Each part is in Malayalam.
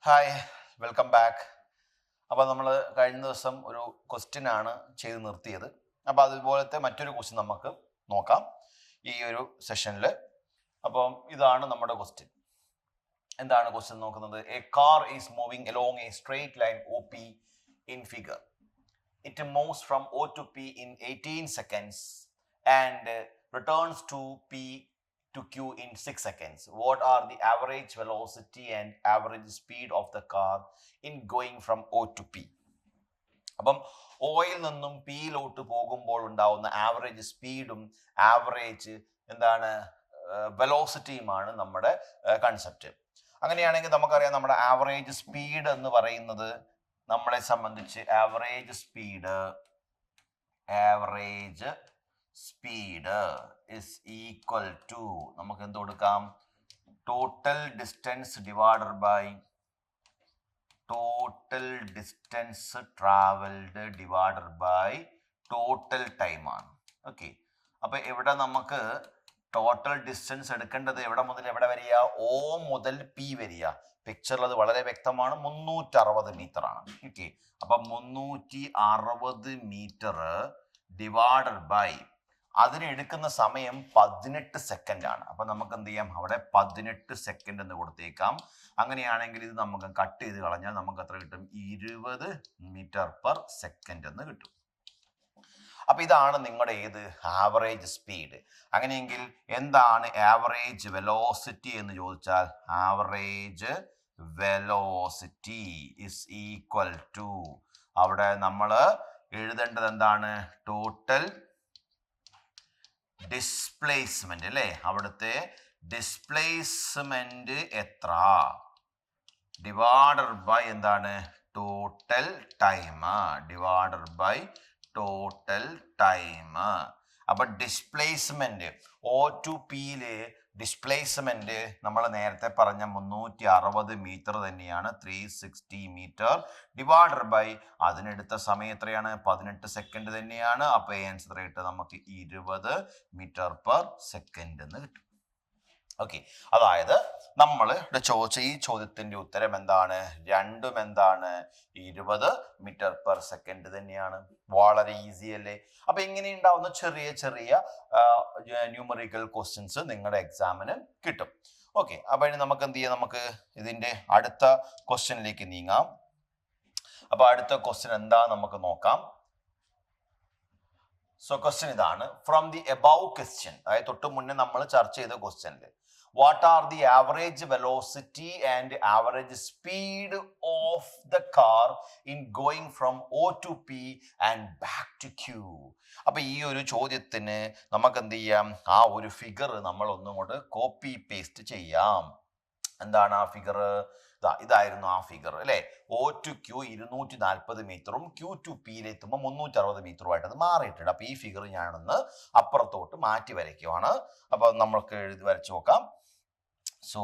Hi, welcome back. അപ്പോൾ നമ്മൾ കഴിഞ്ഞ ദിവസം ഒരു ക്വസ്റ്റ്യൻ ആണ് ചെയ്ത് നിർത്തിയത്. അപ്പോൾ അതുപോലത്തെ മറ്റൊരു ക്വസ്റ്റ്യൻ നമുക്ക് നോക്കാം ഈ ഒരു സെഷനിൽ. അപ്പം ഇതാണ് നമ്മുടെ ക്വസ്റ്റ്യൻ. എന്താണ് ക്വസ്റ്റ്യൻ നോക്കുന്നത്? A car is moving along a straight line O P in figure. It moves from O to P in 18 seconds and returns to P to Q in 6 seconds. What are the average velocity and average speed of the car in going from O to P? അപ്പം ഓയിൽ നിന്നും പിയിലോട്ട് പോകുമ്പോൾ ഉണ്ടാവുന്ന ആവറേജ് സ്പീഡും ആവറേജ് വെലോസിറ്റിയുമാണ് നമ്മുടെ കൺസെപ്റ്റ്. അങ്ങനെയാണെങ്കിൽ നമുക്കറിയാം നമ്മുടെ ആവറേജ് സ്പീഡ് എന്ന് പറയുന്നത് നമ്മളെ സംബന്ധിച്ച് average speed is equal to നമുക്ക് എന്ത് കൊടുക്കാം? Total distance divided by total distance travelled divided by total time ആണ്. ഓക്കെ, അപ്പൊ ഇവിടെ നമുക്ക് ടോട്ടൽ ഡിസ്റ്റൻസ് എടുക്കേണ്ടത് എവിടെ മുതൽ എവിടെ വരിക? O മുതൽ P വരിക. പിക്ചറിൽ അത് വളരെ വ്യക്തമാണ്. 360 മീറ്റർ ആണ്. ഓക്കെ, അപ്പൊ 360 മീറ്റർ ഡിവൈഡഡ് ബൈ അതിനെടുക്കുന്ന സമയം 18 സെക്കൻഡ് ആണ്. അപ്പൊ നമുക്ക് എന്ത് ചെയ്യാം? അവിടെ 18 സെക്കൻഡ് എന്ന് കൊടുത്തേക്കാം. അങ്ങനെയാണെങ്കിൽ ഇത് നമുക്ക് കട്ട് ചെയ്ത് കളഞ്ഞാൽ നമുക്ക് എത്ര കിട്ടും? 20 മീറ്റർ പെർ സെക്കൻഡ് എന്ന് കിട്ടും. അപ്പൊ ഇതാണ് നിങ്ങളുടെ ഏത് ആവറേജ് സ്പീഡ്. അങ്ങനെയെങ്കിൽ എന്താണ് ആവറേജ് വെലോസിറ്റി എന്ന് ചോദിച്ചാൽ average velocity is equal to അവിടെ നമ്മൾ എഴുതേണ്ടത് എന്താണ്? ടോട്ടൽ ഡിസ്പ്ലേസ്മെന്റ് അല്ലേ? അവിടുത്തെ ഡിസ്പ്ലേസ്മെന്റ് എത്ര ഡിവൈഡഡ് ബൈ എന്താണ്? Total time divided by total time. അപ്പൊ ഡിസ്പ്ലേസ്മെന്റ് O to Pയില് ഡിസ്പ്ലേസ്മെന്റ് നമ്മൾ നേരത്തെ പറഞ്ഞ 360 മീറ്റർ തന്നെയാണ്. 360 മീറ്റർ ഡിവൈഡഡ് ബൈ അതിനെടുത്ത സമയം എത്രയാണ്? 18 സെക്കൻഡ് തന്നെയാണ്. അപ്പൊ ആൻസർ ആയിട്ട് നമുക്ക് 20 മീറ്റർ പെർ സെക്കൻഡ് എന്ന് കിട്ടും. ഓക്കെ, അതായത് നമ്മൾ ചോദിച്ച ഈ ചോദ്യത്തിന്റെ ഉത്തരം എന്താണ്? രണ്ടും എന്താണ്? 20 മീറ്റർ പെർ സെക്കൻഡ് തന്നെയാണ്. വളരെ ഈസി അല്ലേ? അപ്പൊ ഇങ്ങനെ ഉണ്ടാവുന്ന ചെറിയ ചെറിയ ന്യൂമറിക്കൽ ക്വസ്റ്റ്യൻസ് നിങ്ങളുടെ എക്സാമിന് കിട്ടും. ഓക്കെ, അപ്പൊ ഇനി നമുക്ക് എന്ത് ചെയ്യാം? നമുക്ക് ഇതിന്റെ അടുത്ത ക്വസ്റ്റ്യനിലേക്ക് നീങ്ങാം. അപ്പൊ അടുത്ത ക്വസ്റ്റ്യൻ എന്താ നമുക്ക് നോക്കാം. സോ ക്വസ്റ്റ്യൻ ഇതാണ്. ഫ്രം ദി എബവ് ക്വസ്റ്റ്യൻ, അതായത് തൊട്ട് മുന്നേ നമ്മൾ ചർച്ച ചെയ്ത ക്വസ്റ്റ്യനിൽ what are the average velocity and average speed of the car in going from O to P and back to Q? അപ്പൊ ഈ ഒരു ചോദ്യത്തിന് നമുക്ക് എന്ത് ചെയ്യാം? ആ ഒരു ഫിഗർ നമ്മൾ ഒന്നുകൊണ്ട് കോപ്പി പേസ്റ്റ് ചെയ്യാം. എന്താണ് ആ ഫിഗർ? ഇതായിരുന്നു ആ ഫിഗർ അല്ലെ? O to Q 240 മീറ്ററും Q to Pയിലെത്തുമ്പോൾ 360 മീറ്ററുമായിട്ട് അത് മാറിയിട്ടുണ്ട്. അപ്പൊ ഈ ഫിഗർ ഞാനൊന്ന് അപ്പുറത്തോട്ട് മാറ്റി വരയ്ക്കുവാണ്. അപ്പൊ നമ്മൾക്ക് എഴുതി വരച്ചു നോക്കാം. സോ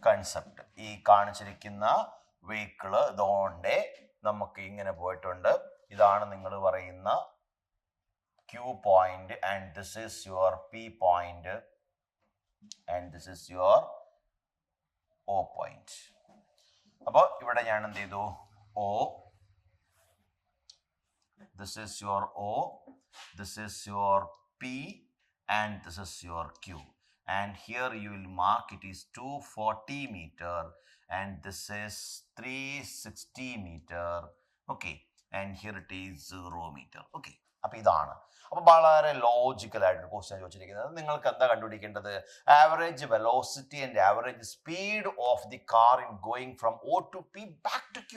കൺസെപ്റ്റ് ഈ കാണിച്ചിരിക്കുന്ന വെഹിക്കിള് ഇതോടെ നമുക്ക് ഇങ്ങനെ പോയിട്ടുണ്ട്. ഇതാണ് നിങ്ങൾ പറയുന്ന Q point and this is your P point and this is your O point. അപ്പൊ ഇവിടെ ഞാൻ എന്ത് ചെയ്തു? O, this is your O, this is your P and this is your Q. And here you will mark it is 240 meter and this is 360 meter. Okay, and here it is 0 meter. Okay, അപ്പൊ ഇതാണ്. അപ്പൊ വളരെ ലോജിക്കൽ ആയിട്ട് ക്വസ്റ്റ്യൻ ചോദിച്ചിരിക്കുന്നത്. നിങ്ങൾക്ക് എന്താ കണ്ടുപിടിക്കേണ്ടത്? Average velocity and average speed of the car in going from O to P back to Q.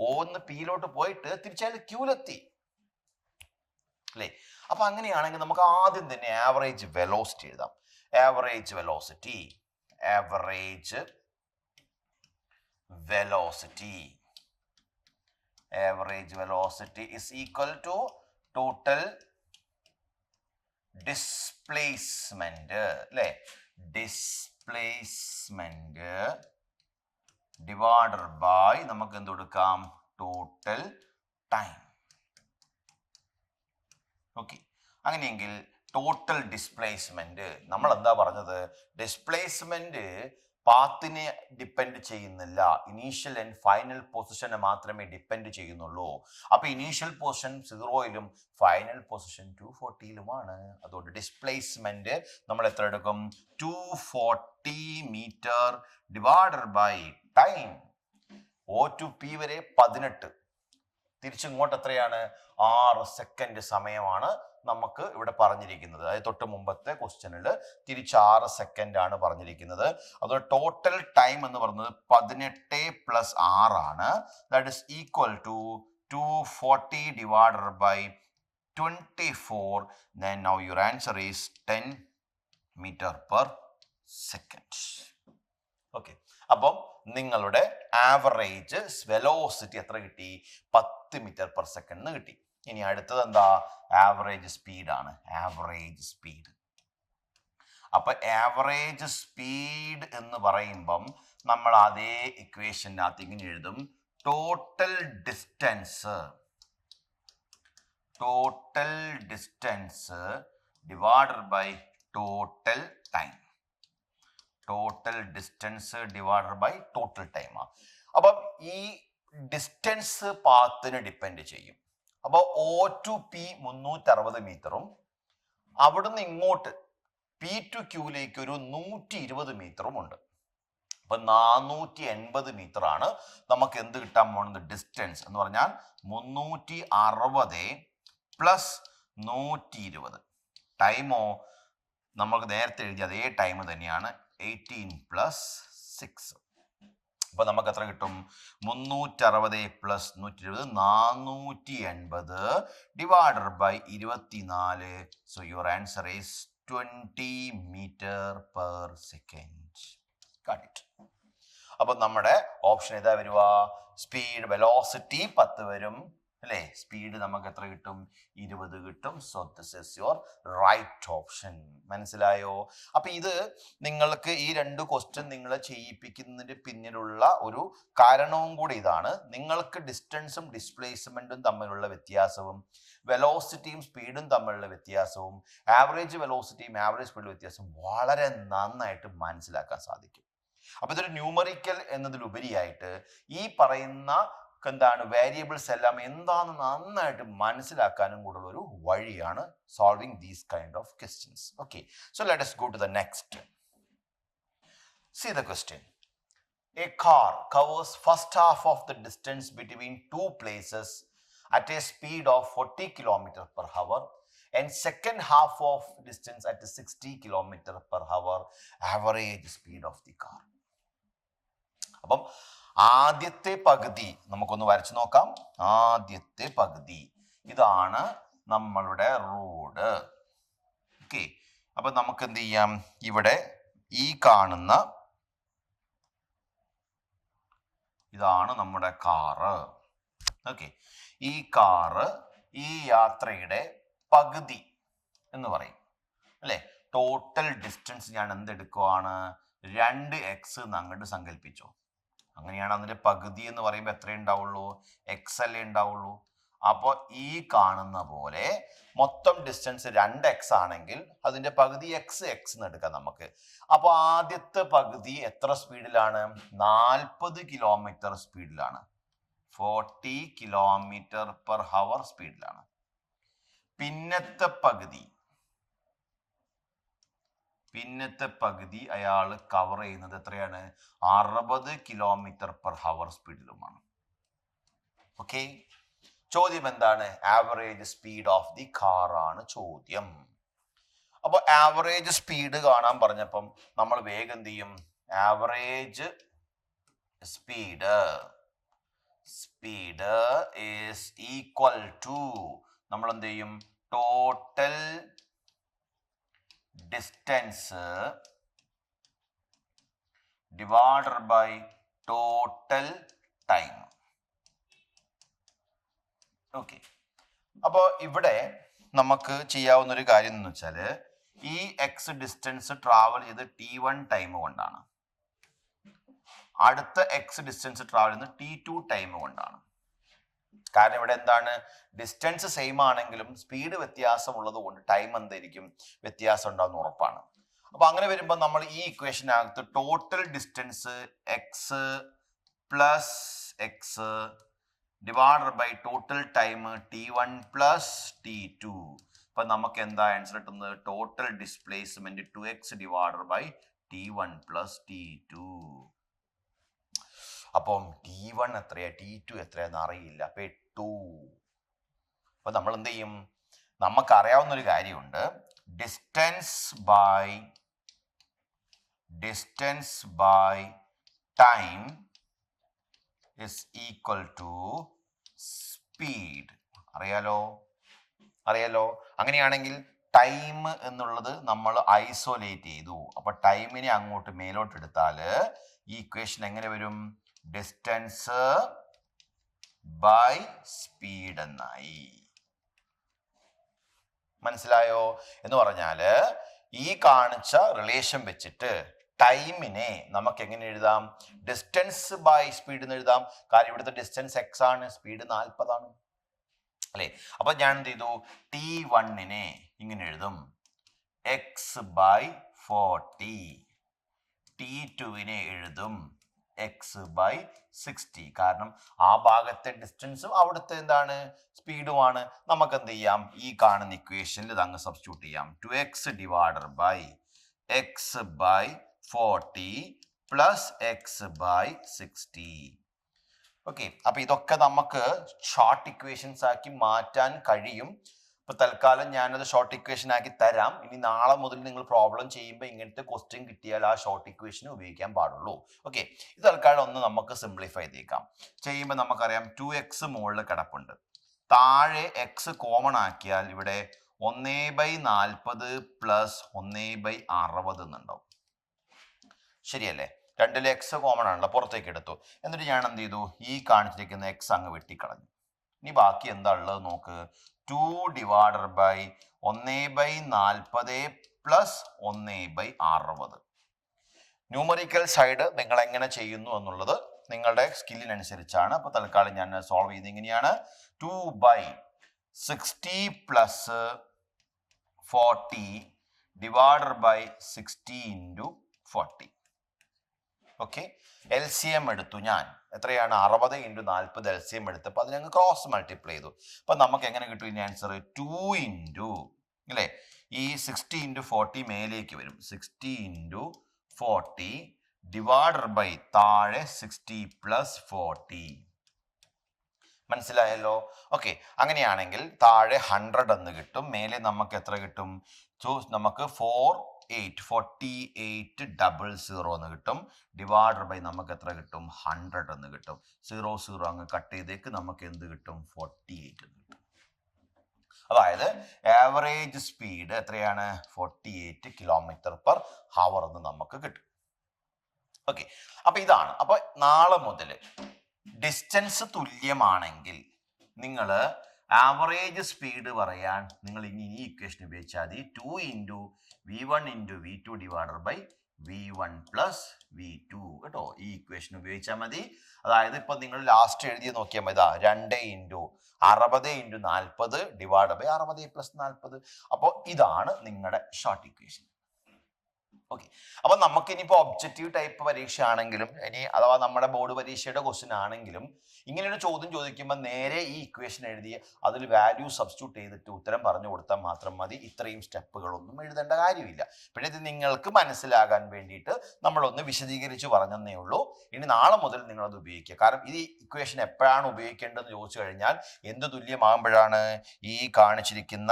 O ന്ന് Pയിലോട്ട് പോയിട്ട് തിരിച്ചാൽ Qയിലെത്തി അല്ലേ? അപ്പൊ അങ്ങനെയാണെങ്കിൽ നമുക്ക് ആദ്യം തന്നെ ആവറേജ് വെലോസിറ്റി എഴുതാം. Average velocity is equal to total displacement അല്ലെ? ഡിസ്പ്ലേസ്മെന്റ് ഡിവൈഡഡ് ബൈ നമുക്ക് എന്ത് കൊടുക്കാം? Total time. ഓക്കെ, അങ്ങനെയെങ്കിൽ ടോട്ടൽ ഡിസ്പ്ലേസ്മെന്റ് നമ്മൾ എന്താ പറഞ്ഞത്? ഡിസ്പ്ലേസ്മെന്റ് പാത്തിനെ ഡിപ്പെൻഡ് ചെയ്യുന്നില്ല, ഇനീഷ്യൽ ആൻഡ് ഫൈനൽ പൊസിഷനെ മാത്രമേ ഡിപ്പെൻഡ് ചെയ്യുന്നുള്ളൂ. അപ്പൊ ഇനീഷ്യൽ പൊസിഷൻ 0-ലും ഫൈനൽ പൊസിഷൻ 240-ലുമാണ്. അതുകൊണ്ട് ഡിസ്പ്ലേസ്മെന്റ് നമ്മൾ എത്ര എടുക്കും? 240 metre divided by time. O to P വരെ 18, തിരിച്ചിങ്ങോട്ട് എത്രയാണ്? 6 സെക്കൻഡ് സമയമാണ് നമുക്ക് ഇവിടെ പറഞ്ഞിരിക്കുന്നത്. അതായത് തൊട്ട് മുമ്പത്തെ ക്വസ്റ്റ്യനിൽ തിരിച്ച് 6 സെക്കൻഡ് ആണ് പറഞ്ഞിരിക്കുന്നത്. അതുകൊണ്ട് ടോട്ടൽ ടൈം എന്ന് പറയുന്നത് 18 + 6 ആണ്. That is equal to 240 divided by 24. Then now your answer is 10 meter per second. Okay, അപ്പം നിങ്ങളുടെ ആവറേജ് വെലോസിറ്റി എത്ര കിട്ടി? 10 മീറ്റർ പെർ സെക്കൻഡ് കിട്ടി. ഇനി അടുത്തത് എന്താ? ആവറേജ് സ്പീഡാണ്. Average speed. അപ്പൊ ആവറേജ് സ്പീഡ് എന്ന് പറയുമ്പം നമ്മൾ അതേ ഇക്വേഷനകത്ത് ഇങ്ങനെ എഴുതും: total distance divided by total time. Total distance divided by total time. അപ്പം ഈ ഡിസ്റ്റൻസ് പാത്തിന് ഡിപ്പെൻഡ് ചെയ്യും. അപ്പോൾ O to P 360 മീറ്ററും അവിടുന്ന് ഇങ്ങോട്ട് P to Qയിലേക്ക് ഒരു 120 മീറ്ററും ഉണ്ട്. അപ്പൊ 480 മീറ്റർ ആണ് നമുക്ക് എന്ത് കിട്ടാൻ പോകുന്നത്? ഡിസ്റ്റൻസ് എന്ന് പറഞ്ഞാൽ 360 + 120. ടൈമോ നമുക്ക് നേരത്തെ എഴുതിയ അതേ ടൈം തന്നെയാണ്, 18 + 6. അപ്പൊ നമുക്ക് എത്ര കിട്ടും? 360 + 120 480 divided by 24. So your answer is 20 metre per second. Got it? അപ്പൊ നമ്മുടെ ഓപ്ഷൻ ഏതാ വരുക? സ്പീഡ് വെലോസിറ്റി 10 വരും അല്ലേ? സ്പീഡ് നമുക്ക് എത്ര കിട്ടും? 20 കിട്ടും. So this is your right option. മനസ്സിലായോ? അപ്പൊ ഇത് നിങ്ങൾക്ക് ഈ 2 ക്വസ്റ്റ്യൻ നിങ്ങളെ ചെയ്യിപ്പിക്കുന്നതിന് പിന്നിലുള്ള ഒരു കാരണവും കൂടി ഇതാണ്. നിങ്ങൾക്ക് ഡിസ്റ്റൻസും ഡിസ്പ്ലേസ്മെന്റും തമ്മിലുള്ള വ്യത്യാസവും വെലോസിറ്റിയും സ്പീഡും തമ്മിലുള്ള വ്യത്യാസവും ആവറേജ് വെലോസിറ്റിയും ആവറേജ് സ്പീഡിലും വ്യത്യാസം വളരെ നന്നായിട്ട് മനസ്സിലാക്കാൻ സാധിക്കും. അപ്പൊ ഇതൊരു ന്യൂമറിക്കൽ എന്നതിലുപരിയായിട്ട് ഈ പറയുന്ന എന്താണ് വേരിയബിൾസ് എല്ലാം എന്താണെന്ന് നന്നായിട്ട് മനസ്സിലാക്കാനും കൂടെ ഒരു വഴിയാണ് solving these kind of questions. Okay, so let us go to the next. See the question. A car covers first half of the distance between two places at a speed of 40 km/h and second half of distance at 60 km/h. Average speed of the car. അപ്പം ആദ്യത്തെ പകുതി നമുക്കൊന്ന് വരച്ചു നോക്കാം. ആദ്യത്തെ പകുതി ഇതാണ് നമ്മളുടെ റോഡ്. ഓക്കെ, അപ്പൊ നമുക്ക് എന്ത് ചെയ്യാം? ഇവിടെ ഈ കാണുന്ന ഇതാണ് നമ്മുടെ കാറ്. ഓക്കെ, ഈ കാറ് ഈ യാത്രയുടെ പകുതി എന്ന് പറയും അല്ലെ? ടോട്ടൽ ഡിസ്റ്റൻസ് ഞാൻ എന്തെടുക്കുവാണ്? 2x എന്ന് അങ്ങോട്ട് സങ്കല്പിച്ചോ. അങ്ങനെയാണ് അതിന്റെ പകുതി എന്ന് പറയുമ്പോൾ എത്ര ഉണ്ടാവുള്ളൂ? x അല്ലേ ഉണ്ടാവുള്ളൂ. അപ്പോൾ ഈ കാണുന്ന പോലെ മൊത്തം ഡിസ്റ്റൻസ് 2x ആണെങ്കിൽ അതിന്റെ പകുതി x എന്ന് എടുക്കാം നമുക്ക്. അപ്പോൾ ആദ്യത്തെ പകുതി എത്ര സ്പീഡിലാണ്? 40 കിലോമീറ്റർ സ്പീഡിലാണ്. 40 km/h സ്പീഡിലാണ്. പിന്നത്തെ പകുതി അയാൾ കവർ ചെയ്യുന്നത് എത്രയാണ്? 60 km/h സ്പീഡിലുമാണ്. ഓക്കെ, ചോദ്യം എന്താണ്? Average speed of the car ആണ് ചോദ്യം. അപ്പൊ ആവറേജ് സ്പീഡ് കാണാൻ പറഞ്ഞപ്പം നമ്മൾ വേഗം എന്ത് ചെയ്യും? Average speed is equal to നമ്മൾ എന്ത് ചെയ്യും? Total distance divided by total time. Okay, അപ്പോൾ ഇവിടെ നമുക്ക് ചെയ്യാവുന്ന ഒരു കാര്യം എന്ന് വെച്ചാൽ ഈ എക്സ് ഡിസ്റ്റൻസ് ട്രാവൽ ചെയ്ത് T1 ടൈം കൊണ്ടാണ്, അടുത്ത എക്സ് ഡിസ്റ്റൻസ് ട്രാവൽ ചെയ്യുന്നത് T2 ടൈം കൊണ്ടാണ്. കാരണം ഇവിടെ എന്താണ്? ഡിസ്റ്റൻസ് സെയിം ആണെങ്കിലും സ്പീഡ് വ്യത്യാസം ഉള്ളത് കൊണ്ട് ടൈം എന്തായിരിക്കും? വ്യത്യാസം ഉണ്ടാകുന്ന ഉറപ്പാണ്. അപ്പൊ അങ്ങനെ വരുമ്പോൾ നമ്മൾ ഈ ഇക്വേഷനകത്ത് total distance x plus x divided by total time T1 plus T2. അപ്പൊ നമുക്ക് എന്താ ആൻസർ കിട്ടുന്നത്? Total displacement 2x divided by T1 plus T2. അപ്പം T1 എത്രയാ T2 എത്രയാന്ന് അറിയില്ല. അപ്പൊ 8. അപ്പൊ നമ്മൾ എന്ത് ചെയ്യും? നമുക്കറിയാവുന്ന ഒരു കാര്യമുണ്ട്, distance by time is equal to speed. അറിയാലോ? അങ്ങനെയാണെങ്കിൽ ടൈം എന്നുള്ളത് നമ്മൾ ഐസോലേറ്റ് ചെയ്തു. അപ്പൊ ടൈമിനെ അങ്ങോട്ട് മേലോട്ട് എടുത്താൽ ഈ ഇക്വേഷൻ എങ്ങനെ വരും? ഡിസ്റ്റൻസ് ബൈ സ്പീഡ് എന്നായി. മനസ്സിലായോ? എന്ന് പറഞ്ഞാല് ഈ കാണിച്ച റിലേഷൻ വെച്ചിട്ട് ടൈമിനെ നമുക്ക് എങ്ങനെ എഴുതാം? ഡിസ്റ്റൻസ് ബൈ സ്പീഡ് എന്ന് എഴുതാം. കാരണം ഇവിടുത്തെ ഡിസ്റ്റൻസ് എക്സ് ആണ്, സ്പീഡ് 40 ആണ് അല്ലെ? അപ്പൊ ഞാൻ എന്ത് ചെയ്തു? T1നെ ഇങ്ങനെ എഴുതും എക്സ് ബൈ 40, T2നെ എഴുതും എക്സ് ബൈ 60. കാരണം ആ ഭാഗത്തെ ഡിസ്റ്റൻസും അവിടുത്തെ എന്താണ് സ്പീഡുമാണ്. നമുക്ക് എന്ത് ചെയ്യാം? ഈ കാണുന്ന ഇക്വേഷനിൽ ഇത് അങ്ങ് സബ്സ്റ്റിറ്റ്യൂട്ട് ചെയ്യാം. 2x divided by x by 40 plus x by 60. Okay, അപ്പൊ ഇതൊക്കെ നമുക്ക് ഷോർട്ട് ഇക്വേഷൻസ് ആക്കി മാറ്റാൻ കഴിയും. ഇപ്പൊ തൽക്കാലം ഞാനത് ഷോർട്ട് ഇക്വേഷൻ ആക്കി തരാം. ഇനി നാളെ മുതൽ നിങ്ങൾ പ്രോബ്ലം ചെയ്യുമ്പോൾ ഇങ്ങനത്തെ ക്വസ്റ്റ്യൻ കിട്ടിയാൽ ആ ഷോർട്ട് ഇക്വേഷൻ ഉപയോഗിക്കാൻ പാടുള്ളൂ. ഓക്കെ, ഇത് തൽക്കാലം ഒന്ന് നമുക്ക് സിംപ്ലിഫൈ ചെയ്തേക്കാം. ചെയ്യുമ്പോൾ നമുക്കറിയാം 2x മുകളിൽ കിടപ്പുണ്ട്, താഴെ എക്സ് കോമൺ ആക്കിയാൽ ഇവിടെ 1/40 പ്ലസ് 1/60 എന്നുണ്ടാവും. ശരിയല്ലേ? രണ്ടിലെ എക്സ് കോമൺ ആണല്ലോ, പുറത്തേക്ക് എടുത്തു. എന്നിട്ട് ഞാൻ എന്ത് ചെയ്തു? ഈ കാണിച്ചിരിക്കുന്ന എക്സ് അങ്ങ് വെട്ടിക്കളഞ്ഞു. ഇനി ബാക്കി എന്താ ഉള്ളത് നോക്ക്. 2 divided by 1/40 plus 1/60. Numerical side നിങ്ങൾ എങ്ങനെ ചെയ്യുന്നു എന്നുള്ളത് നിങ്ങളുടെ സ്കില്ലിനനുസരിച്ചാണ്. അപ്പൊ തൽക്കാലം ഞാൻ സോൾവ് ചെയ്ത് ഇങ്ങനെയാണ്. 2/60 plus 40 divided by 60 into 40. Okay, LCM എടുത്തു ഞാൻ. എത്രയാണ്? 60 ഇൻറ്റു 40 LCM എടുത്തപ്പോൾ അതിനങ്ങ് ക്രോസ് മൾട്ടിപ്ലൈ ചെയ്തു. അപ്പൊ നമുക്ക് എങ്ങനെ കിട്ടും ഇതിന്റെ ആൻസർ? 2 ഇൻറ്റു അല്ലേ, ഈ 60 ഇൻറ്റു 40 മേലേക്ക് വരും. 60 ഇൻറ്റു 40 ഡിവൈഡഡ് ബൈ താഴെ 60 പ്ലസ് 40. മനസ്സിലായല്ലോ? ഓക്കെ, അങ്ങനെയാണെങ്കിൽ താഴെ 100 എന്ന് കിട്ടും, മേലെ നമുക്ക് എത്ര കിട്ടും? നമുക്ക് 4800 എന്ന് കിട്ടും. ഡിവൈഡഡ് ബൈ നമുക്ക് എത്ര കിട്ടും? 100 എന്ന് കിട്ടും. 0 അങ്ങ് കട്ട് ചെയ്തേക്ക്, നമുക്ക് എന്ത് കിട്ടും? 48 എന്ന് കിട്ടും. അതായത് ആവറേജ് സ്പീഡ് എത്രയാണ്? 48 km/h എന്ന് നമുക്ക് കിട്ടും. ഓക്കെ, അപ്പൊ ഇതാണ്. അപ്പൊ നാളെ മുതൽ ഡിസ്റ്റൻസ് തുല്യമാണെങ്കിൽ നിങ്ങൾ ആവറേജ് സ്പീഡ് പറയാൻ നിങ്ങൾ ഇനി ഈ ഇക്വേഷൻ ഉപയോഗിച്ചാൽ മതി. 2 into V1 into V2 divided by V1 plus V2 കേട്ടോ. ഈ ഇക്വേഷൻ ഉപയോഗിച്ചാൽ മതി. അതായത് ഇപ്പൊ നിങ്ങൾ ലാസ്റ്റ് എഴുതി നോക്കിയാൽ മതി. 2 into 60 into 40 divide by 60 plus 40. അപ്പോൾ ഇതാണ് നിങ്ങളുടെ ഷോർട്ട് ഇക്വേഷൻ. ഓക്കെ, അപ്പൊ നമുക്ക് ഇനിയിപ്പോ ഒബ്ജക്റ്റീവ് ടൈപ്പ് പരീക്ഷ ആണെങ്കിലും ഇനി അഥവാ നമ്മുടെ ബോർഡ് പരീക്ഷയുടെ ക്വസ്റ്റ്യൻ ആണെങ്കിലും ഇങ്ങനെയൊരു ചോദ്യം ചോദിക്കുമ്പോൾ നേരെ ഈ ഇക്വേഷൻ എഴുതി അതിൽ വാല്യൂ സബ്സ്റ്റിറ്റ്യൂട്ട് ചെയ്തിട്ട് ഉത്തരം പറഞ്ഞു കൊടുത്താൽ മാത്രം മതി. ഇത്രയും സ്റ്റെപ്പുകളൊന്നും എഴുതേണ്ട കാര്യമില്ല. പിന്നെ ഇത് നിങ്ങൾക്ക് മനസ്സിലാകാൻ വേണ്ടിയിട്ട് നമ്മളൊന്ന് വിശദീകരിച്ച് പറഞ്ഞതേ ഉള്ളൂ. ഇനി നാളെ മുതൽ നിങ്ങളത് ഉപയോഗിക്കുക. കാരണം ഈ ഇക്വേഷൻ എപ്പോഴാണ് ഉപയോഗിക്കേണ്ടതെന്ന് ചോദിച്ചു കഴിഞ്ഞാൽ എന്ത് തുല്യമാകുമ്പോഴാണ്? ഈ കാണിച്ചിരിക്കുന്ന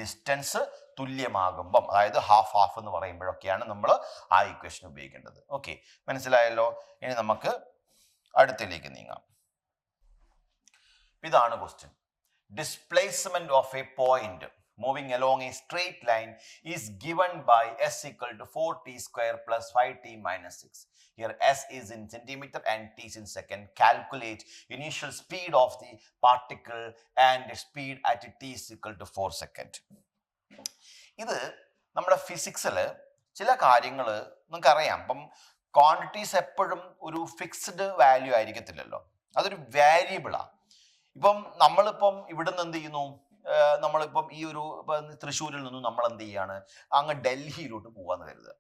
ഡിസ്റ്റൻസ് തുല്യമാകുമ്പം, അതായത് ഹാഫ് എന്ന് പറയുമ്പോഴൊക്കെയാണ് നമ്മൾ ആ ഇക്വേഷൻ ഉപയോഗിക്കേണ്ടത്. ഓക്കെ, മനസ്സിലായല്ലോ? ഇനി നമുക്ക് അടുത്തിലേക്ക് നീങ്ങാം. ഇതാണ് question. Displacement of A point moving along a straight line is given by s equal to 4t square plus 5t minus 6. Here s is in centimeter and t is in second. Calculate initial speed of the particle and speed at t is equal to 4 seconds. ഇത് നമ്മുടെ ഫിസിക്സിൽ ചില കാര്യങ്ങൾ നിങ്ങൾക്കറിയാം. അപ്പം ക്വാണ്ടിറ്റീസ് എപ്പോഴും ഒരു ഫിക്സ്ഡ് വാല്യൂ ആയിരിക്കത്തില്ലല്ലോ, അതൊരു വേരിയബിളാണ്. ഇപ്പം നമ്മളിപ്പം ഇവിടുന്ന് എന്ത് ചെയ്യുന്നു? നമ്മളിപ്പം ഈ ഒരു തൃശ്ശൂരിൽ നിന്നും നമ്മൾ എന്ത് ചെയ്യാണ്, അങ്ങ് ഡൽഹിയിലോട്ട് പോകാന്ന് കരുതുക.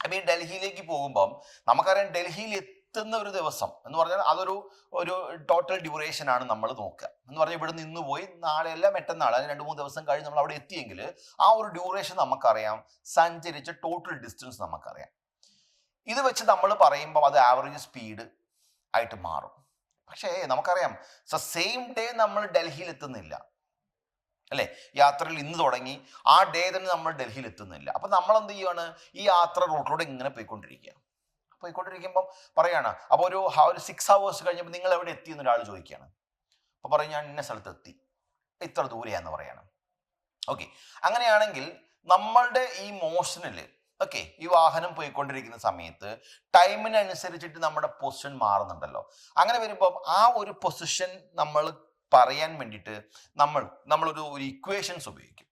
അപ്പൊ ഈ ഡൽഹിയിലേക്ക് പോകുമ്പം നമുക്കറിയാം ഡൽഹിയിൽ എത്തുന്ന ഒരു ദിവസം എന്ന് പറഞ്ഞാൽ അതൊരു ടോട്ടൽ ഡ്യൂറേഷൻ ആണ് നമ്മൾ നോക്കുക. എന്ന് പറഞ്ഞാൽ ഇവിടെ നിന്ന് പോയി നാളെയല്ല മറ്റന്നാൾ, അതിന് 2-3 ദിവസം കഴിഞ്ഞ് നമ്മൾ അവിടെ എത്തിയെങ്കിൽ ആ ഒരു ഡ്യൂറേഷൻ നമുക്കറിയാം, സഞ്ചരിച്ച ടോട്ടൽ ഡിസ്റ്റൻസ് നമുക്കറിയാം. ഇത് വെച്ച് നമ്മൾ പറയുമ്പോൾ അത് ആവറേജ് സ്പീഡ് ആയിട്ട് മാറും. പക്ഷേ നമുക്കറിയാം സെയിം ഡേ നമ്മൾ ഡൽഹിയിൽ എത്തുന്നില്ല അല്ലെ, യാത്രയിൽ ഇന്ന് തുടങ്ങി ആ ഡേ തന്നെ നമ്മൾ ഡൽഹിയിൽ എത്തുന്നില്ല. അപ്പൊ നമ്മൾ എന്ത് ചെയ്യുകയാണ്, ഈ യാത്ര റൂട്ടിലൂടെ ഇങ്ങനെ പോയിക്കൊണ്ടിരിക്കുമ്പം പറയാണ്, അപ്പോൾ ഒരു 6 hours കഴിഞ്ഞപ്പോൾ നിങ്ങൾ എവിടെ എത്തി എന്ന് ഒരാൾ ചോദിക്കുകയാണ്. അപ്പൊ പറയും ഞാൻ ഇന്ന സ്ഥലത്ത് എത്തി, ഇത്ര ദൂരെയാന്ന് പറയാണ്. ഓക്കെ, അങ്ങനെയാണെങ്കിൽ നമ്മളുടെ ഈ മോഷനിൽ ഈ വാഹനം പോയിക്കൊണ്ടിരിക്കുന്ന സമയത്ത് ടൈമിനനുസരിച്ചിട്ട് നമ്മുടെ പൊസിഷൻ മാറുന്നുണ്ടല്ലോ. അങ്ങനെ വരുമ്പോൾ ആ ഒരു പൊസിഷൻ നമ്മൾ പറയാൻ വേണ്ടിയിട്ട് നമ്മളൊരു ഇക്വേഷൻസ് ഉപയോഗിക്കും.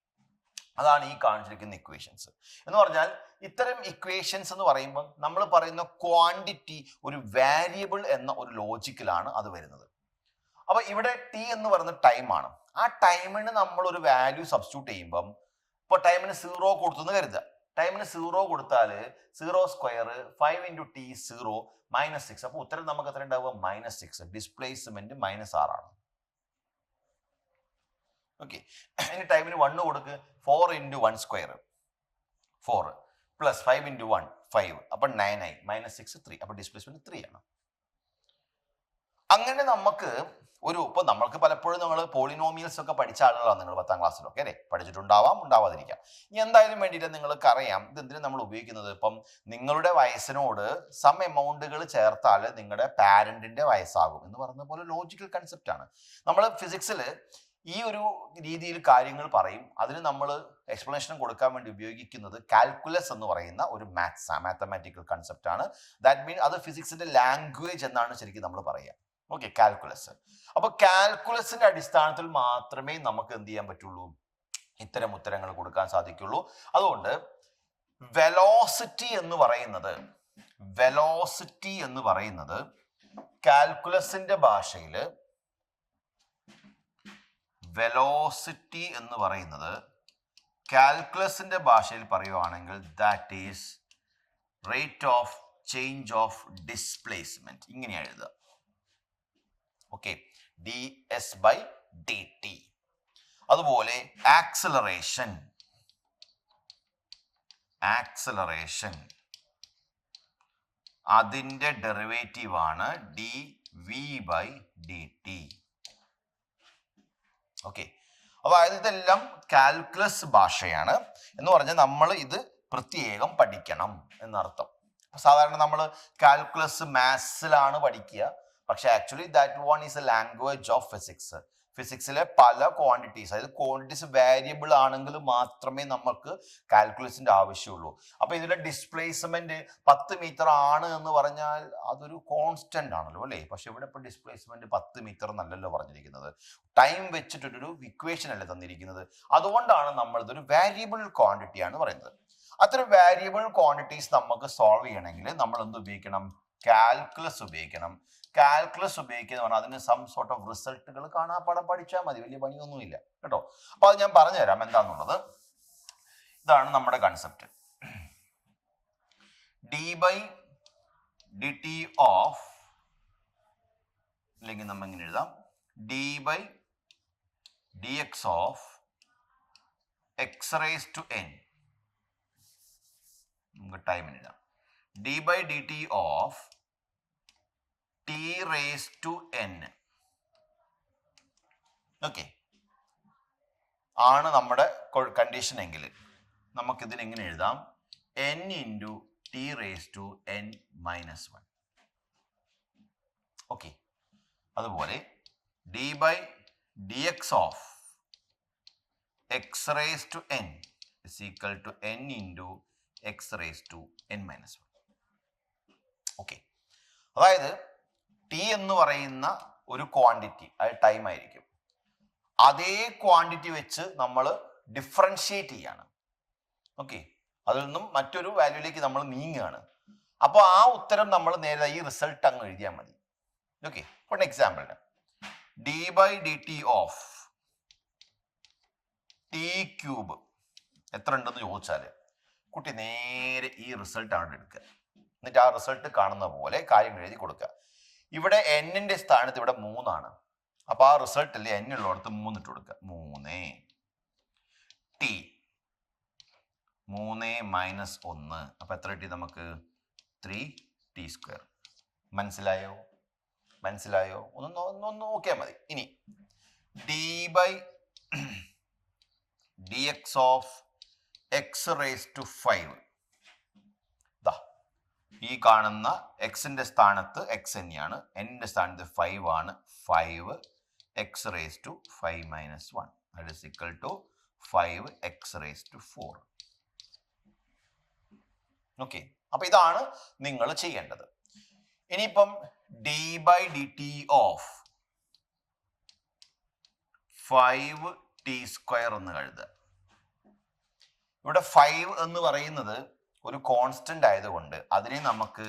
അതാണ് ഈ കാണിച്ചിരിക്കുന്ന ഇക്വേഷൻസ് എന്ന് പറഞ്ഞാൽ. ഇത്തരം ഇക്വേഷൻസ് എന്ന് പറയുമ്പോൾ നമ്മൾ പറയുന്ന ക്വാണ്ടിറ്റി ഒരു വേരിയബിൾ എന്ന ഒരു ലോജിക്കിലാണ് അത് വരുന്നത്. അപ്പൊ ഇവിടെ ടി എന്ന് പറയുന്ന ടൈമാണ്. ആ ടൈമിന് നമ്മൾ ഒരു വാല്യൂ സബ്സ്റ്റിറ്റ്യൂട്ട് ചെയ്യുമ്പം, ഇപ്പൊ ടൈമിന് 0 കൊടുത്തെന്ന് കരുതുക. ടൈമിന് 0 കൊടുത്താൽ 0 സ്ക്വയർ 5 × t 0 -6. അപ്പൊ ഉത്തരം നമുക്ക് എത്ര ഉണ്ടാവുക, -6. ഡിസ്പ്ലേസ്മെന്റ് -6 ആണ്. ഓക്കെ, ഇനി ടൈമിന് 1 കൊടുക്ക്, 4 × 1 സ്ക്വയർ 4 പ്ലസ് 5 × 1 5, അപ്പൊ 9 ആയി, -6 3, അപ്പൊ ഡിസ്പ്ലേസ്മെന്റ് 3 ആണ്. അങ്ങനെ നമുക്ക് ഇപ്പൊ നമ്മൾക്ക് പലപ്പോഴും നമ്മൾ പോളിനോമിയൽസ് ഒക്കെ പഠിച്ച ആളുകളാണ് നിങ്ങൾ 10ാം ക്ലാസ്സിലൊക്കെ അല്ലേ, പഠിച്ചിട്ടുണ്ടാവാം, ഉണ്ടാവാതിരിക്കാം. ഇനി എന്തായാലും വേണ്ടിയിട്ട് നിങ്ങൾക്ക് അറിയാം ഇത് എന്തിനാണ് നമ്മൾ ഉപയോഗിക്കുന്നത്. ഇപ്പം നിങ്ങളുടെ വയസ്സിനോട് സം എമൗണ്ടുകൾ ചേർത്താൽ നിങ്ങളുടെ പാരന്റിന്റെ വയസ്സാകും എന്ന് പറയുന്ന പോലെ ലോജിക്കൽ കൺസെപ്റ്റ് ആണ്. നമ്മൾ ഫിസിക്സിൽ ഈ ഒരു രീതിയിൽ കാര്യങ്ങൾ പറയും. അതിന് നമ്മൾ എക്സ്പ്ലനേഷൻ കൊടുക്കാൻ വേണ്ടി ഉപയോഗിക്കുന്നത് കാൽക്കുലസ് എന്ന് പറയുന്ന ഒരു മാത്തമാറ്റിക്കൽ കൺസെപ്റ്റ് ആണ്. ദാറ്റ് മീൻ അത് ഫിസിക്സിന്റെ ലാംഗ്വേജ് എന്നാണ് ശരിക്കും നമ്മൾ പറയുക. Okay, calculus. അപ്പൊ കാൽക്കുലസിന്റെ അടിസ്ഥാനത്തിൽ മാത്രമേ നമുക്ക് എന്ത് ചെയ്യാൻ പറ്റുള്ളൂ, ഇത്തരം ഉത്തരങ്ങൾ കൊടുക്കാൻ സാധിക്കുള്ളൂ. അതുകൊണ്ട് വെലോസിറ്റി എന്ന് പറയുന്നത് കാൽക്കുലസിന്റെ ഭാഷയിൽ പറയുവാണെങ്കിൽ that is rate of change of displacement. ഇങ്ങനെ എഴുതുക. Okay, ds/dt. അതുപോലെ ആക്സിലറേഷൻ അതിന്റെ ഡെറിവേറ്റീവ് ആണ് dv/dt. ഓക്കെ, അതായത് ഇതെല്ലാം കാൽക്കുലസ് ഭാഷയാണ് എന്ന് പറഞ്ഞാൽ നമ്മൾ ഇത് പ്രത്യേകം പഠിക്കണം എന്നർത്ഥം. സാധാരണ നമ്മൾ കാൽക്കുലസ് മാത്സിലാണ് പഠിക്കുക. പക്ഷെ actually that one is a language of physics. ഫിസിക്സിലെ പല ക്വാണ്ടിറ്റീസ്, അതായത് ക്വാണ്ടിറ്റീസ് വേരിയബിൾ ആണെങ്കിൽ മാത്രമേ നമുക്ക് കാൽക്കുലസിന്റെ ആവശ്യമുള്ളൂ. അപ്പൊ ഇതിന്റെ ഡിസ്പ്ലേസ്മെന്റ് 10 മീറ്റർ ആണ് എന്ന് പറഞ്ഞാൽ അതൊരു കോൺസ്റ്റന്റ് ആണല്ലോ അല്ലേ. പക്ഷെ ഇവിടെ ഇപ്പൊ ഡിസ്പ്ലേസ്മെന്റ് 10 മീറ്റർ എന്നല്ലല്ലോ പറഞ്ഞിരിക്കുന്നത്, ടൈം വെച്ചിട്ടൊരു ഇക്വേഷൻ അല്ലേ തന്നിരിക്കുന്നത്. അതുകൊണ്ടാണ് നമ്മൾ ഇതൊരു വേരിയബിൾ ക്വാണ്ടിറ്റി ആണ് പറയുന്നത്. അത്തരം വേരിയബിൾ ക്വാണ്ടിറ്റീസ് നമുക്ക് സോൾവ് ചെയ്യണമെങ്കിൽ നമ്മൾ എന്ത് ഉപയോഗിക്കണം, കാൽക്കുലസ് ഉപയോഗിക്കണം. കാൽക്കുലസ് ഉപയോഗിക്കുക പറഞ്ഞാൽ അതിന് സം സോർട്ട് ഓഫ് റിസൾട്ടുകൾ കാണാപ്പാടം പഠിച്ചാൽ മതി, വലിയ പണിയൊന്നുമില്ല കേട്ടോ. അപ്പൊ അത് ഞാൻ പറഞ്ഞുതരാം എന്താന്നുള്ളത്. ഇതാണ് നമ്മുടെ കൺസെപ്റ്റ്. d/dt ഓഫ്, അല്ലെങ്കിൽ നമ്മൾ ഇങ്ങനെ എഴുതാം, d/dx ഓഫ് x⁻n. നമുക്ക് ടൈമിന് എഴുതാം. d/dt of t⁻n. ഓക്കെ, ആണ് നമ്മുടെ കണ്ടീഷൻ എങ്കിൽ നമുക്ക് ഇതിന് എങ്ങനെ എഴുതാം, n × t⁻n - 1. ഓക്കെ, അതുപോലെ d/dx of x⁻n is equal to n × x⁻n - 1. Okay, അതായത് ടി എന്ന് പറയുന്ന ഒരു ക്വാണ്ടിറ്റി, അത് ടൈം ആയിരിക്കും. അതേ ക്വാണ്ടിറ്റി വെച്ച് നമ്മൾ ഡിഫറൻഷിയേറ്റ് ചെയ്യാണ്. ഓക്കെ, അതിൽ നിന്നും മറ്റൊരു വാല്യൂയിലേക്ക് നമ്മൾ നീങ്ങുകയാണ്. അപ്പോൾ ആ ഉത്തരം നമ്മൾ നേരെ ഈ റിസൾട്ട് അങ്ങ് എഴുതിയാൽ മതി. ഓക്കെ, ഫോർ എക്സാമ്പിളിന് d/dt ഓഫ് ടി ക്യൂബ് എത്ര ഉണ്ടെന്ന് ചോദിച്ചാൽ കുട്ടി നേരെ ഈ റിസൾട്ട് ആണ് എടുക്കുക. എന്നിട്ട് ആ റിസൾട്ട് കാണുന്ന പോലെ കാര്യങ്ങൾ എഴുതി കൊടുക്കുക. ഇവിടെ എന്നിന്റെ സ്ഥാനത്ത് ഇവിടെ 3 ആണ്. അപ്പൊ ആ റിസൾട്ടിൽ n ഉള്ളിടത്ത് 3 ഇട്ട് കൊടുക്കുക. 3 ടി 3 മൈനസ് 1 അപ്പൊ എത്ര കിട്ടി നമുക്ക്? 3t². മനസ്സിലായോ? ഒന്ന് നോക്കിയാൽ മതി. ഇനി d/dx ഓഫ് x⁵5. ഈ കാണുന്ന എക്സിന്റെ സ്ഥാനത്ത് x തന്നെയാണ്, എന്നിന്റെ സ്ഥാനത്ത് 5 ആണ്. 5x⁵5 - 1 that is equal to 5x⁴. Okay, അപ്പൊ ഇതാണ് നിങ്ങൾ ചെയ്യേണ്ടത്. ഇനിയിപ്പം d/dt ഓഫ് 5t² എന്ന് എഴുതുക. ഇവിടെ 5 എന്ന് പറയുന്നത് ഒരു കോൺസ്റ്റന്റ് ആയതുകൊണ്ട് അതിനെ നമുക്ക്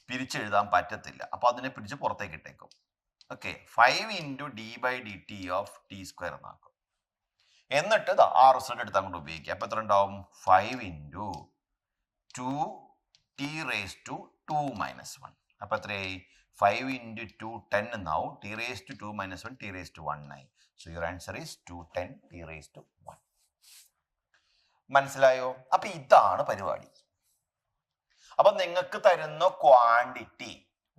പിരിച്ചെഴുതാൻ പറ്റത്തില്ല. അപ്പൊ അതിനെ പിടിച്ച് പുറത്തേക്ക് ഇട്ടേക്കും. Okay, 5 × d/dt of t² എന്നാക്കും. എന്നിട്ട് ആ റിസൾട്ട് എടുത്ത് അങ്ങോട്ട് ഉപയോഗിക്കുക. അപ്പൊ എത്ര ഉണ്ടാവും? 5 × 2t⁻²⁻1. അപ്പൊ എത്രയായി? 5 × 2 10 എന്നാവും. t⁻²⁻1 t⁻1 ആയി. So your answer is 210t⁻1. മനസ്സിലായോ? അപ്പൊ ഇതാണ് പരിപാടി. അപ്പൊ നിങ്ങൾക്ക് തരുന്ന ക്വാണ്ടിറ്റി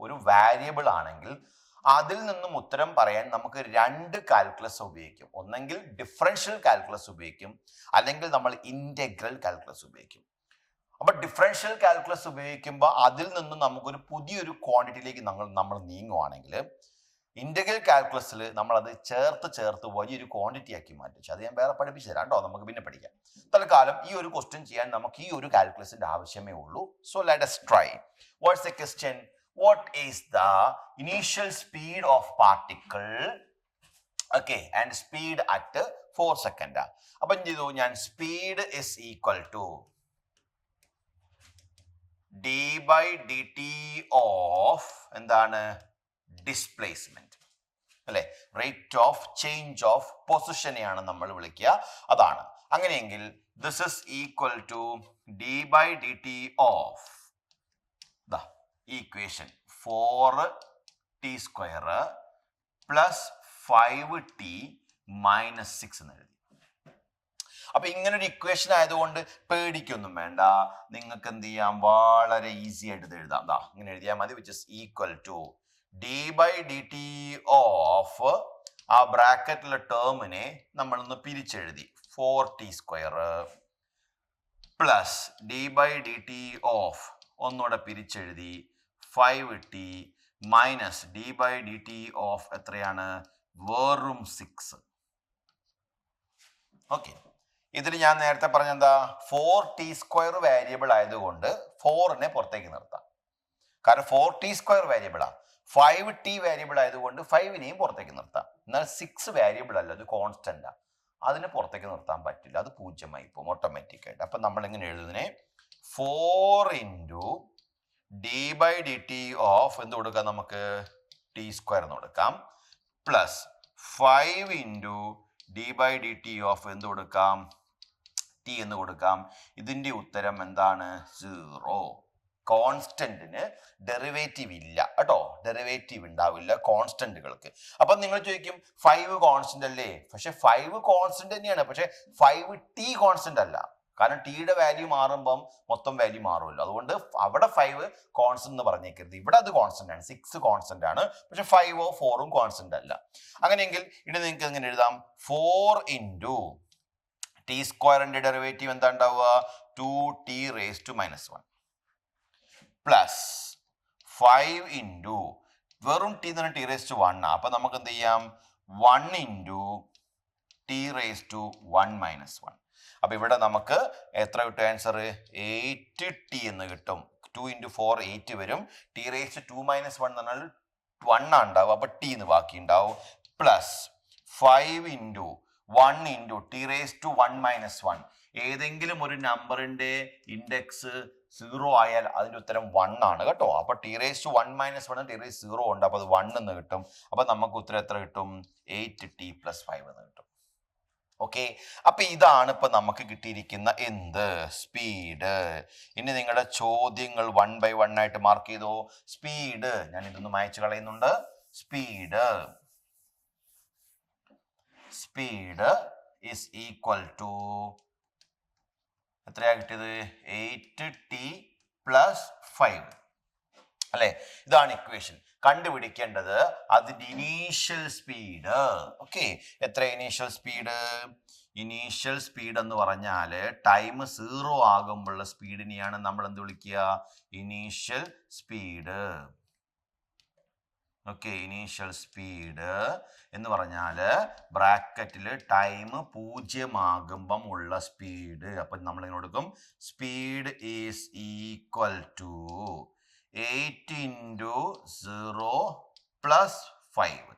ഒരു വാരിയബിൾ ആണെങ്കിൽ അതിൽ നിന്നും ഉത്തരം പറയാൻ നമുക്ക് 2 കാൽക്കുലസ് ഉപയോഗിക്കും. ഒന്നെങ്കിൽ ഡിഫറൻഷ്യൽ കാൽക്കുലസ് ഉപയോഗിക്കും, അല്ലെങ്കിൽ നമ്മൾ ഇന്റഗ്രൽ കാൽക്കുലസ് ഉപയോഗിക്കും. അപ്പൊ ഡിഫറൻഷ്യൽ കാൽക്കുലസ് ഉപയോഗിക്കുമ്പോൾ അതിൽ നിന്നും നമുക്കൊരു പുതിയൊരു ക്വാണ്ടിറ്റിയിലേക്ക് നമ്മൾ നീങ്ങുവാണെങ്കിൽ ഇന്റഗ്രൽ കാൽക്കുലസിൽ നമ്മൾ അത് ചേർത്ത് വലിയൊരു ക്വാണ്ടിറ്റി ആക്കി മാറ്റും. അത് ഞാൻ വേറെ പഠിപ്പിച്ചു തരാം കേട്ടോ, നമുക്ക് പിന്നെ പഠിക്കാം. തൽക്കാലം ഈ ഒരു ക്വസ്റ്റ്യൻ ചെയ്യാൻ നമുക്ക് ഈ ഒരു കാൽക്കുലസിന്റെ ആവശ്യമേ ഉള്ളൂ. So let us try. What's the question? What is the initial speed of particle? Okay, and speed at 4 seconds. അപ്പൊ എന്ത് ചെയ്തു ഞാൻ? Speed is equal to d/dt of എന്താണ്? ഡിസ്പ്ലേസ്മെന്റ് അല്ലെ, റേറ്റ് ഓഫ് ചേഞ്ച് ഓഫ് പൊസിഷനെയാണ് നമ്മൾ വിളിക്കുക. അതാണ്. അങ്ങനെയെങ്കിൽ this is equal to d/dt of equation 4t² plus 5t minus 6 എന്ന് എഴുതി. അപ്പൊ ഇങ്ങനെ ഒരു ഇക്വേഷൻ ആയതുകൊണ്ട് പേടിക്കൊന്നും വേണ്ട. നിങ്ങൾക്ക് എന്ത് ചെയ്യാം? വളരെ ഈസി ആയിട്ട് ഇത് എഴുതാം. ഇങ്ങനെ എഴുതിയാൽ മതി. Which is equal to d/dt of ആ ബ്രാക്കറ്റിലെ ടേമിനെ നമ്മളൊന്ന് പിരിച്ചെഴുതി 4t² പ്ലസ് d/dt ഓഫ് ഒന്നുകൂടെ പിരിച്ചെഴുതി 5t മൈനസ് d/dt ഓഫ് എത്രയാണ്? വെറും 6. ഓക്കെ, ഇതിൽ ഞാൻ നേരത്തെ പറഞ്ഞെന്താ? 4t² വാരിയബിൾ ആയതുകൊണ്ട് 4നെ പുറത്തേക്ക് നിർത്താം. കാരണം 4t² വാരിയബിളാ. 5t വാരിയബിൾ ആയതുകൊണ്ട് 5നെയും പുറത്തേക്ക് നിർത്താം. എന്നാൽ 6 വാരിയബിൾ അല്ല, അത് കോൺസ്റ്റന്റ്. അതിനെ പുറത്തേക്ക് നിർത്താൻ പറ്റില്ല, അത് 0 ആയി പോകും ഓട്ടോമാറ്റിക് ആയിട്ട്. അപ്പൊ നമ്മൾ എങ്ങനെ എഴുതുന്നതിനെ? 4 × d/dt ഓഫ് എന്ത് കൊടുക്കാം നമുക്ക്? t² എന്ന് കൊടുക്കാം. പ്ലസ് 5 × d/dt ഓഫ് എന്ത് കൊടുക്കാം? t എന്ന് കൊടുക്കാം. ഇതിന്റെ ഉത്തരം എന്താണ്? 0. കോൺസ്റ്റന്റിന് ഡെറിവേറ്റീവ് ഇല്ല കേട്ടോ, ഡെറിവേറ്റീവ് ഉണ്ടാവില്ല കോൺസ്റ്റന്റുകൾക്ക്. അപ്പൊ നിങ്ങൾ ചോദിക്കും 5 കോൺസ്റ്റന്റ് അല്ലേ? പക്ഷെ 5 കോൺസ്റ്റന്റ് തന്നെയാണ്, പക്ഷെ 5t കോൺസ്റ്റന്റ് അല്ല. കാരണം ടിയുടെ വാല്യൂ മാറുമ്പം മൊത്തം വാല്യൂ മാറുമല്ലോ. അതുകൊണ്ട് അവിടെ 5 കോൺസ്റ്റന്റ് എന്ന് പറഞ്ഞേക്കരുത്. ഇവിടെ അത് കോൺസ്റ്റന്റ് ആണ്, 6 കോൺസ്റ്റന്റ് ആണ്. പക്ഷെ 5 4 കോൺസ്റ്റന്റ് അല്ല. അങ്ങനെയെങ്കിൽ ഇത് നിങ്ങൾക്ക് എങ്ങനെ എഴുതാം? 4 × t² ഡെറിവേറ്റീവ് എന്താ ഉണ്ടാവുക? 2t⁻⁻1 പ്ലസ് 5 × വെറും t എന്ന് പറഞ്ഞാൽ t⁻1. അപ്പൊ നമുക്ക് എന്ത് ചെയ്യാം? 1 × t⁻1-1. അപ്പൊ ഇവിടെ നമുക്ക് എത്ര കിട്ടും ആൻസർ? 8t എന്ന് കിട്ടും. 2 × 4 8 വരും. t⁻2-1 എന്ന് പറഞ്ഞാൽ 1 ഉണ്ടാവും, അപ്പൊ t എന്ന് ബാക്കി ഉണ്ടാവും. Plus 5 × 1 × t⁻1-1. ഏതെങ്കിലും ഒരു നമ്പറിന്റെ ഇൻഡെക്സ് 0 ആയാൽ അതിന്റെ ഉത്തരം 1 ആണ് കേട്ടോ. അപ്പൊ t⁻1-1 t⁻0 ഉണ്ട്, അപ്പൊ അത് 1 എന്ന് കിട്ടും. അപ്പൊ നമുക്ക് ഉത്തരം എത്ര കിട്ടും? 8t + 5 എന്ന് കിട്ടും. ഓക്കെ, അപ്പൊ ഇതാണ് ഇപ്പൊ നമുക്ക് കിട്ടിയിരിക്കുന്ന എന്ത് സ്പീഡ്. ഇനി നിങ്ങളുടെ ചോദ്യങ്ങൾ 1 by 1 ആയിട്ട് മാർക്ക് ചെയ്തോ. സ്പീഡ് ഞാൻ ഇതൊന്ന് മായ്ച്ചു കളയുന്നുണ്ട്. സ്പീഡ് ഈസ് ഈക്വൽ ടു എത്രയാ കിട്ടിയത്? 8t + 5 അല്ലെ? ഇതാണ് ഇക്വേഷൻ. കണ്ടുപിടിക്കേണ്ടത് അതിന്റെ ഇനീഷ്യൽ സ്പീഡ്. ഓക്കെ, എത്ര ഇനീഷ്യൽ സ്പീഡ്? ഇനീഷ്യൽ സ്പീഡ് എന്ന് പറഞ്ഞാൽ ടൈം 0 ആകുമ്പോഴുള്ള സ്പീഡിനെയാണ് നമ്മൾ എന്ത് വിളിക്കുക? Initial speed. Okay, initial speed എന്ന് പറഞ്ഞാൽ ബ്രാക്കറ്റിൽ ടൈം 0 ആകുമ്പം ഉള്ള സ്പീഡ്. അപ്പൊ നമ്മൾ ഇങ്ങനെ കൊടുക്കും speed is equal to 8 × 0 + 5.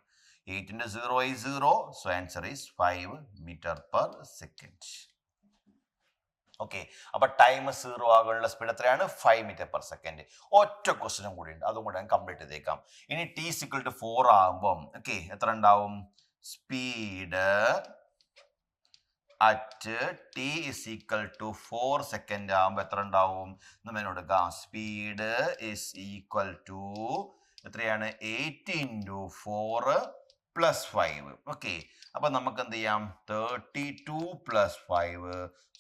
8 × 0 is 0, so answer is 5 m/s. Okay, അപ്പൊ ടൈം 0 ആകാനുള്ള സ്പീഡ് എത്രയാണ്? 5 m/s. ഒറ്റ ക്വസ്റ്റ്യനും കൂടി ഉണ്ട്, അതും കൂടെ ഞാൻ കംപ്ലീറ്റ് ചെയ്തേക്കാം. ഇനി t = 4 ആകുമ്പം ഓക്കെ എത്ര ഉണ്ടാവും? സ്പീഡ് അറ്റ് t = 4 സെക്കൻഡ് ആകുമ്പോൾ എത്ര ഉണ്ടാവും? നമ്മൾ കൊടുക്കാം സ്പീഡ് ഈസ് ഈക്വൽ ടു എത്രയാണ്? 8 × 4 + 5. ഓക്കെ, അപ്പൊ നമുക്ക് എന്ത് ചെയ്യാം? 32 + 5.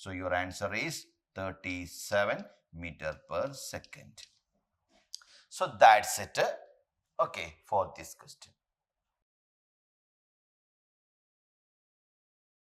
So your answer is 37 m/s. So that's it. Okay, for this question.